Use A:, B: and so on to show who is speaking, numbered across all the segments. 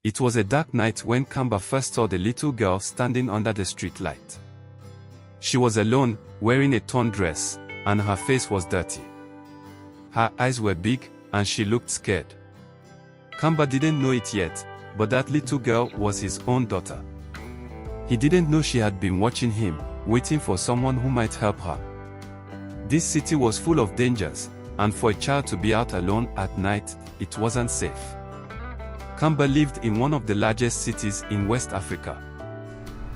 A: It was a dark night when Kamba first saw the little girl standing under the street light. She was alone, wearing a torn dress, and her face was dirty. Her eyes were big, and she looked scared. Kamba didn't know it yet, but that little girl was his own daughter. He didn't know she had been watching him, waiting for someone who might help her. This city was full of dangers, and for a child to be out alone at night, it wasn't safe. Kamba lived in one of the largest cities in West Africa.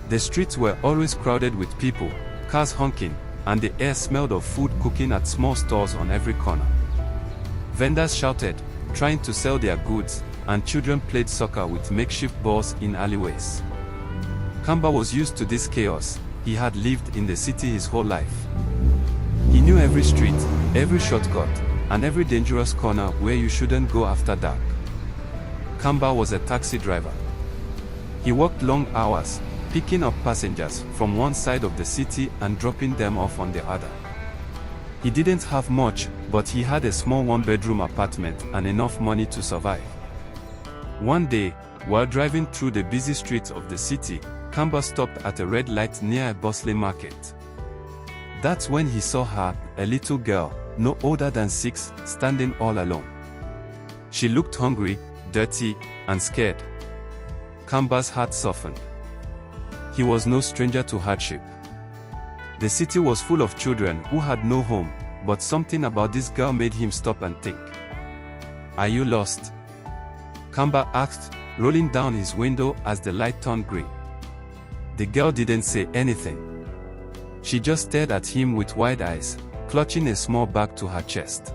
A: The streets were always crowded with people, cars honking, and the air smelled of food cooking at small stores on every corner. Vendors shouted, trying to sell their goods, and children played soccer with makeshift balls in alleyways. Kamba was used to this chaos. He had lived in the city his whole life. He knew every street, every shortcut, and every dangerous corner where you shouldn't go after dark. Kamba was a taxi driver. He worked long hours, picking up passengers from one side of the city and dropping them off on the other. He didn't have much, but he had a small one-bedroom apartment and enough money to survive. One day, while driving through the busy streets of the city, Kamba stopped at a red light near a bustling market. That's when he saw her, a little girl, no older than 6, standing all alone. She looked hungry, dirty, and scared. Kamba's heart softened. He was no stranger to hardship. The city was full of children who had no home, but something about this girl made him stop and think. "Are you lost?" Kamba asked, rolling down his window as the light turned green. The girl didn't say anything. She just stared at him with wide eyes, clutching a small bag to her chest.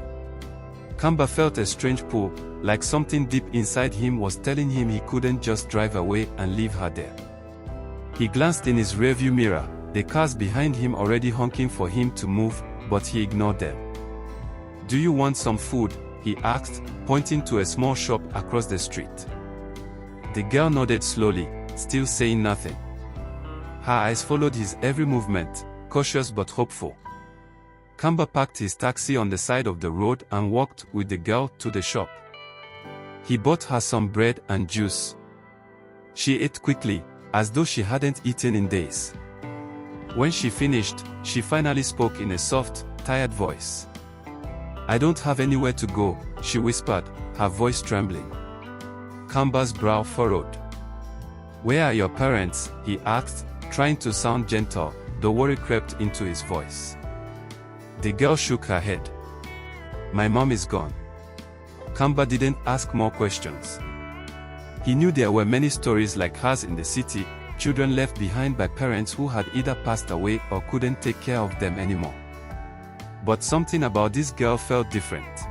A: Kamba felt a strange pull, like something deep inside him was telling him he couldn't just drive away and leave her there. He glanced in his rearview mirror, the cars behind him already honking for him to move, but he ignored them. "Do you want some food?" he asked, pointing to a small shop across the street. The girl nodded slowly, still saying nothing. Her eyes followed his every movement, cautious but hopeful. Kamba parked his taxi on the side of the road and walked with the girl to the shop. He bought her some bread and juice. She ate quickly, as though she hadn't eaten in days. When she finished, she finally spoke in a soft, tired voice. "I don't have anywhere to go," she whispered, her voice trembling. Kamba's brow furrowed. "Where are your parents?" he asked, trying to sound gentle, though worry crept into his voice. The girl shook her head. "My mom is gone." Kamba didn't ask more questions. He knew there were many stories like hers in the city, children left behind by parents who had either passed away or couldn't take care of them anymore. But something about this girl felt different.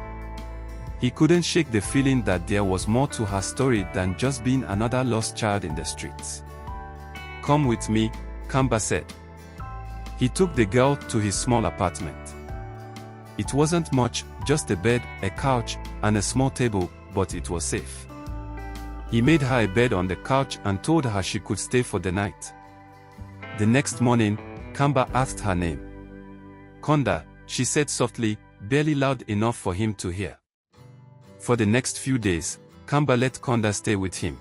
A: He couldn't shake the feeling that there was more to her story than just being another lost child in the streets. "Come with me," Kamba said. He took the girl to his small apartment. It wasn't much, just a bed, a couch, and a small table, but it was safe. He made her a bed on the couch and told her she could stay for the night. The next morning, Kamba asked her name. "Konda," she said softly, barely loud enough for him to hear. For the next few days, Kamba let Konda stay with him.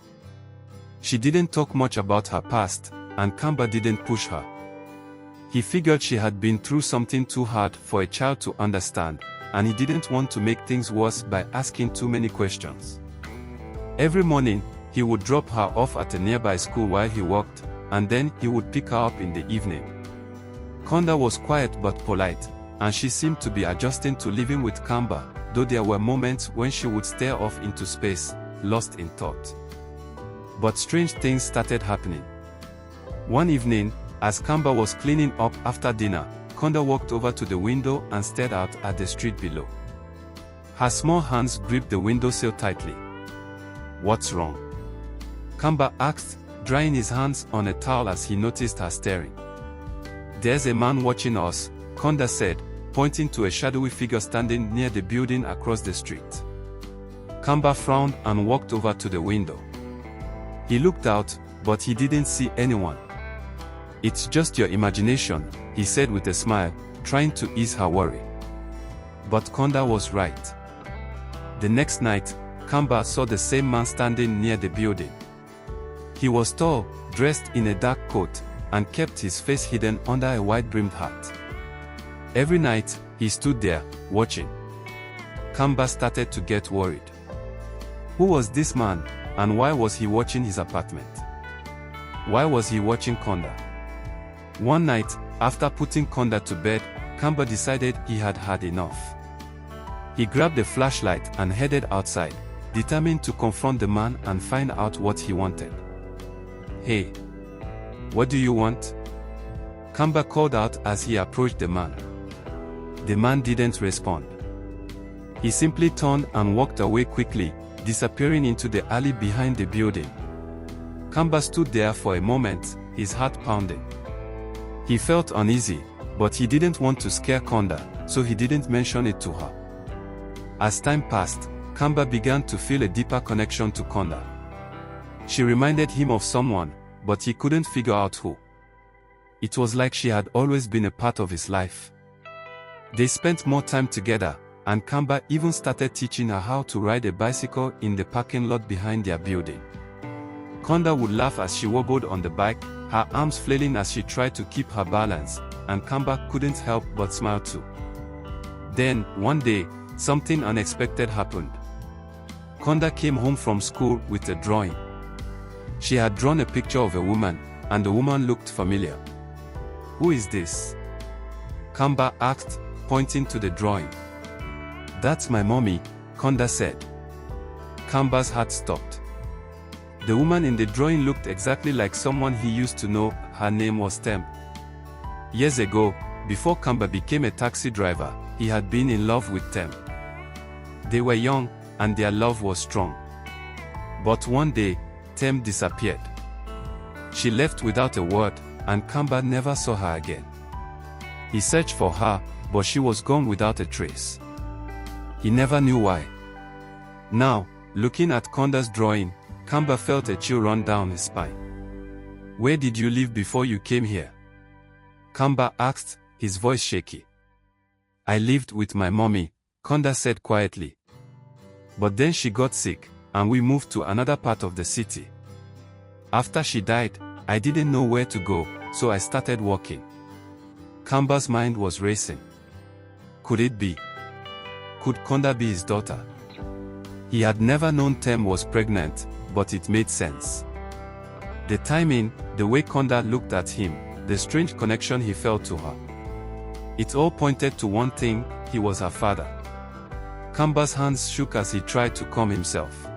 A: She didn't talk much about her past, and Kamba didn't push her. He figured she had been through something too hard for a child to understand, and he didn't want to make things worse by asking too many questions. Every morning, he would drop her off at a nearby school while he worked, and then he would pick her up in the evening. Konda was quiet but polite, and she seemed to be adjusting to living with Kamba, though there were moments when she would stare off into space, lost in thought. But strange things started happening. One evening, as Kamba was cleaning up after dinner, Konda walked over to the window and stared out at the street below. Her small hands gripped the windowsill tightly. "What's wrong?" Kamba asked, drying his hands on a towel as he noticed her staring. "There's a man watching us," Konda said, pointing to a shadowy figure standing near the building across the street. Kamba frowned and walked over to the window. He looked out, but he didn't see anyone. "It's just your imagination," he said with a smile, trying to ease her worry. But Konda was right. The next night, Kamba saw the same man standing near the building. He was tall, dressed in a dark coat, and kept his face hidden under a wide-brimmed hat. Every night, he stood there, watching. Kamba started to get worried. Who was this man, and why was he watching his apartment? Why was he watching Konda? One night, after putting Konda to bed, Kamba decided he had had enough. He grabbed a flashlight and headed outside, determined to confront the man and find out what he wanted. "Hey, what do you want?" Kamba called out as he approached the man. The man didn't respond. He simply turned and walked away quickly, disappearing into the alley behind the building. Kamba stood there for a moment, his heart pounding. He felt uneasy, but he didn't want to scare Konda, so he didn't mention it to her. As time passed, Kamba began to feel a deeper connection to Konda. She reminded him of someone, but he couldn't figure out who. It was like she had always been a part of his life. They spent more time together, and Kamba even started teaching her how to ride a bicycle in the parking lot behind their building. Konda would laugh as she wobbled on the bike, her arms flailing as she tried to keep her balance, and Kamba couldn't help but smile too. Then, one day, something unexpected happened. Konda came home from school with a drawing. She had drawn a picture of a woman, and the woman looked familiar. "Who is this?" Kamba asked, pointing to the drawing. "That's my mommy," Konda said. Kamba's heart stopped. The woman in the drawing looked exactly like someone he used to know. Her name was Tem. Years ago, before Kamba became a taxi driver, he had been in love with Tem. They were young, and their love was strong. But one day, Tem disappeared. She left without a word, and Kamba never saw her again. He searched for her, but she was gone without a trace. He never knew why. Now, looking at Konda's drawing, Kamba felt a chill run down his spine. "Where did you live before you came here?" Kamba asked, his voice shaky. "I lived with my mommy," Konda said quietly. "But then she got sick, and we moved to another part of the city. After she died, I didn't know where to go, so I started walking." Kamba's mind was racing. Could it be? Could Konda be his daughter? He had never known Tem was pregnant, but it made sense. The timing, the way Konda looked at him, the strange connection he felt to her. It all pointed to one thing: he was her father. Kamba's hands shook as he tried to calm himself.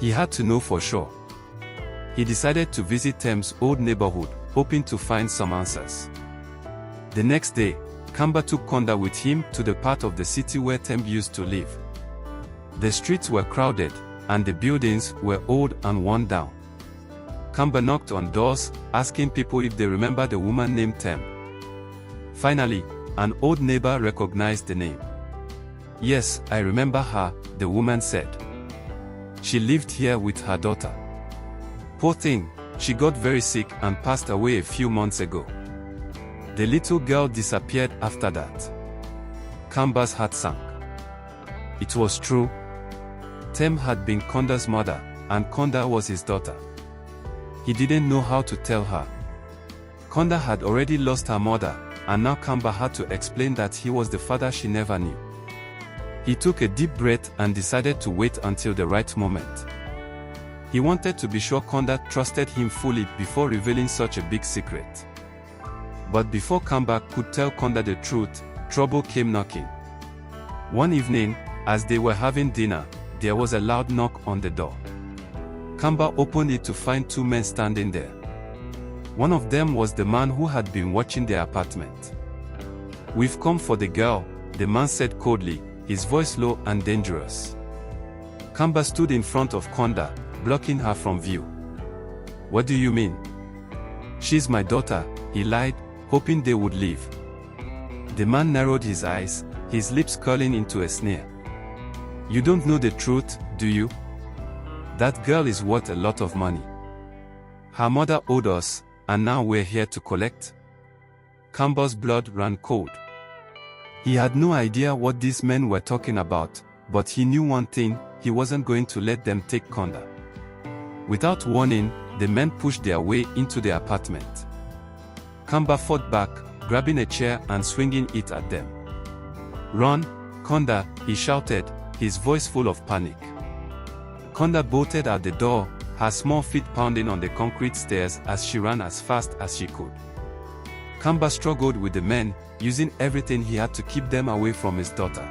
A: He had to know for sure. He decided to visit Tem's old neighborhood, hoping to find some answers. The next day, Kamba took Konda with him to the part of the city where Tem used to live. The streets were crowded, and the buildings were old and worn down. Kamba knocked on doors, asking people if they remember the woman named Tem. Finally, an old neighbor recognized the name. "Yes, I remember her," the woman said. "She lived here with her daughter. Poor thing, she got very sick and passed away a few months ago." The little girl disappeared after that. Kamba's heart sank. It was true. Tem had been Konda's mother, and Konda was his daughter. He didn't know how to tell her. Konda had already lost her mother, and now Kamba had to explain that he was the father she never knew. He took a deep breath and decided to wait until the right moment. He wanted to be sure Konda trusted him fully before revealing such a big secret. But before Kamba could tell Konda the truth, trouble came knocking. One evening, as they were having dinner, there was a loud knock on the door. Kamba opened it to find two men standing there. One of them was the man who had been watching their apartment. "We've come for the girl," the man said coldly, his voice low and dangerous. Kamba stood in front of Konda, blocking her from view. "What do you mean?" "She's my daughter," he lied, hoping they would leave. The man narrowed his eyes, his lips curling into a sneer. "You don't know the truth, do you? That girl is worth a lot of money. Her mother owed us, and now we're here to collect." Kamba's blood ran cold. He had no idea what these men were talking about, but he knew one thing: he wasn't going to let them take Konda. Without warning, the men pushed their way into the apartment. Kamba fought back, grabbing a chair and swinging it at them. "Run, Konda," he shouted, his voice full of panic. Konda bolted out the door, her small feet pounding on the concrete stairs as she ran as fast as she could. Kamba struggled with the men, using everything he had to keep them away from his daughter.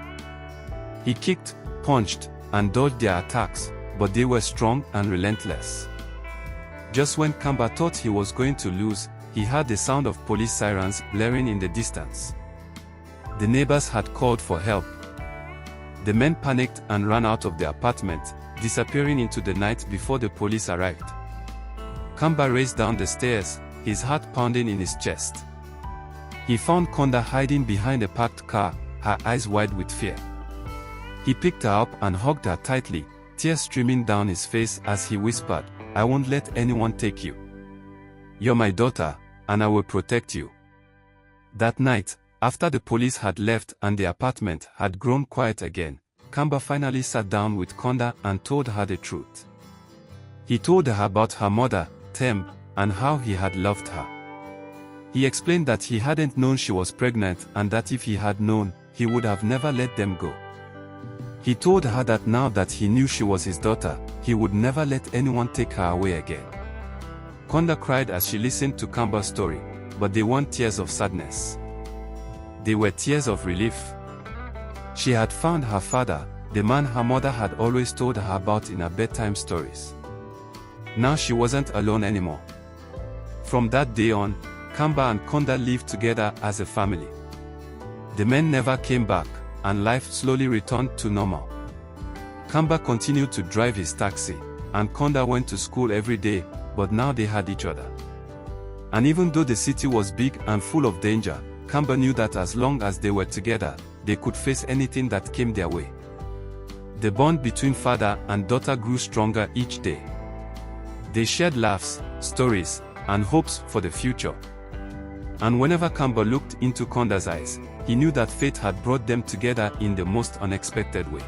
A: He kicked, punched, and dodged their attacks, but they were strong and relentless. Just when Kamba thought he was going to lose, he heard the sound of police sirens blaring in the distance. The neighbors had called for help. The men panicked and ran out of the apartment, disappearing into the night before the police arrived. Kamba raced down the stairs, his heart pounding in his chest. He found Konda hiding behind a parked car, her eyes wide with fear. He picked her up and hugged her tightly, tears streaming down his face as he whispered, "I won't let anyone take you. You're my daughter, and I will protect you." That night, after the police had left and the apartment had grown quiet again, Kamba finally sat down with Konda and told her the truth. He told her about her mother, Tem, and how he had loved her. He explained that he hadn't known she was pregnant and that if he had known, he would have never let them go. He told her that now that he knew she was his daughter, he would never let anyone take her away again. Konda cried as she listened to Kamba's story, but they weren't tears of sadness. They were tears of relief. She had found her father, the man her mother had always told her about in her bedtime stories. Now she wasn't alone anymore. From that day on, Kamba and Konda lived together as a family. The men never came back, and life slowly returned to normal. Kamba continued to drive his taxi, and Konda went to school every day, but now they had each other. And even though the city was big and full of danger, Kamba knew that as long as they were together, they could face anything that came their way. The bond between father and daughter grew stronger each day. They shared laughs, stories, and hopes for the future. And whenever Kamba looked into Konda's eyes, he knew that fate had brought them together in the most unexpected way.